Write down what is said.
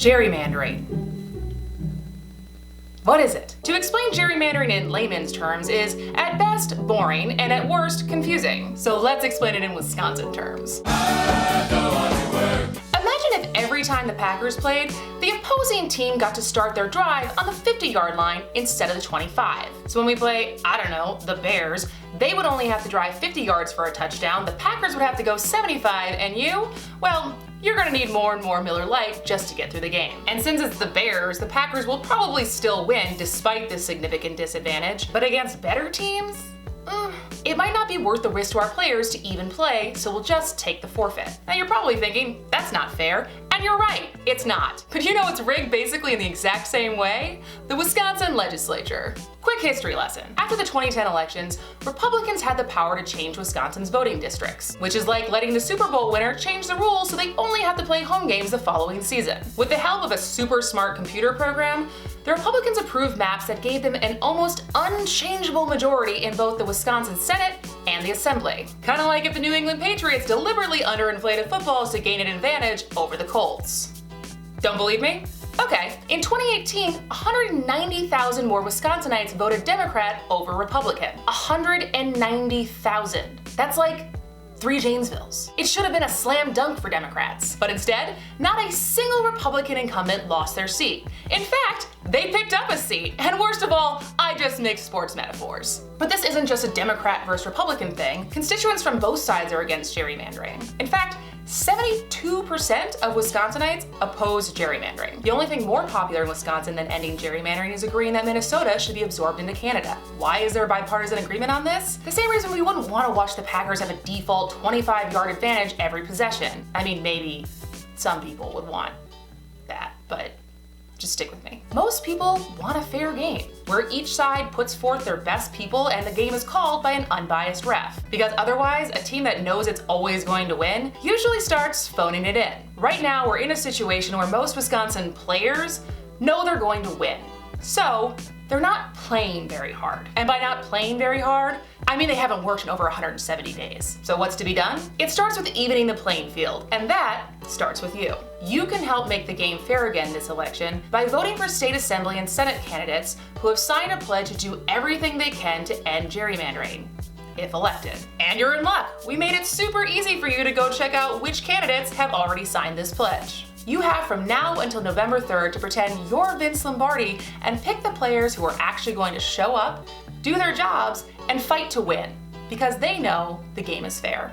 Gerrymandering. What is it? To explain gerrymandering in layman's terms is, at best, boring, and at worst, confusing. So let's explain it in Wisconsin terms. Imagine if every time the Packers played, the opposing team got to start their drive on the 50-yard line instead of the 25. So when we play, I don't know, the Bears, they would only have to drive 50 yards for a touchdown, the Packers would have to go 75, and you, well, you're gonna need more and more Miller Lite just to get through the game. And since it's the Bears, the Packers will probably still win despite this significant disadvantage. But against better teams, it might not be worth the risk to our players to even play, so we'll just take the forfeit. Now you're probably thinking, that's not fair, and you're right, it's not. But you know it's rigged basically in the exact same way? The Wisconsin legislature. Quick history lesson. After the 2010 elections, Republicans had the power to change Wisconsin's voting districts, which is like letting the Super Bowl winner change the rules so they only have to play home games the following season. With the help of a super smart computer program, the Republicans approved maps that gave them an almost unchangeable majority in both the Wisconsin Senate and the Assembly. Kinda like if the New England Patriots deliberately underinflated footballs to gain an advantage over the Colts. Don't believe me? Okay, in 2018, 190,000 more Wisconsinites voted Democrat over Republican. 190,000. That's like 3 Janesvilles. It should have been a slam dunk for Democrats. But instead, not a single Republican incumbent lost their seat. In fact, they picked up a seat. And worst of all, I just mixed sports metaphors. But this isn't just a Democrat versus Republican thing. Constituents from both sides are against gerrymandering. In fact, 72% of Wisconsinites oppose gerrymandering. The only thing more popular in Wisconsin than ending gerrymandering is agreeing that Minnesota should be absorbed into Canada. Why is there bipartisan agreement on this? The same reason we wouldn't want to watch the Packers have a default 25-yard advantage every possession. I mean, maybe some people would want that, but just stick with me. Most people want a fair game, where each side puts forth their best people and the game is called by an unbiased ref. Because otherwise, a team that knows it's always going to win usually starts phoning it in. Right now, we're in a situation where most Wisconsin players know they're going to win. So, they're not playing very hard. And by not playing very hard, I mean they haven't worked in over 170 days. So what's to be done? It starts with evening the playing field, and that starts with you. You can help make the game fair again this election by voting for state assembly and Senate candidates who have signed a pledge to do everything they can to end gerrymandering, if elected. And you're in luck. We made it super easy for you to go check out which candidates have already signed this pledge. You have from now until November 3rd to pretend you're Vince Lombardi and pick the players who are actually going to show up, do their jobs, and fight to win, because they know the game is fair.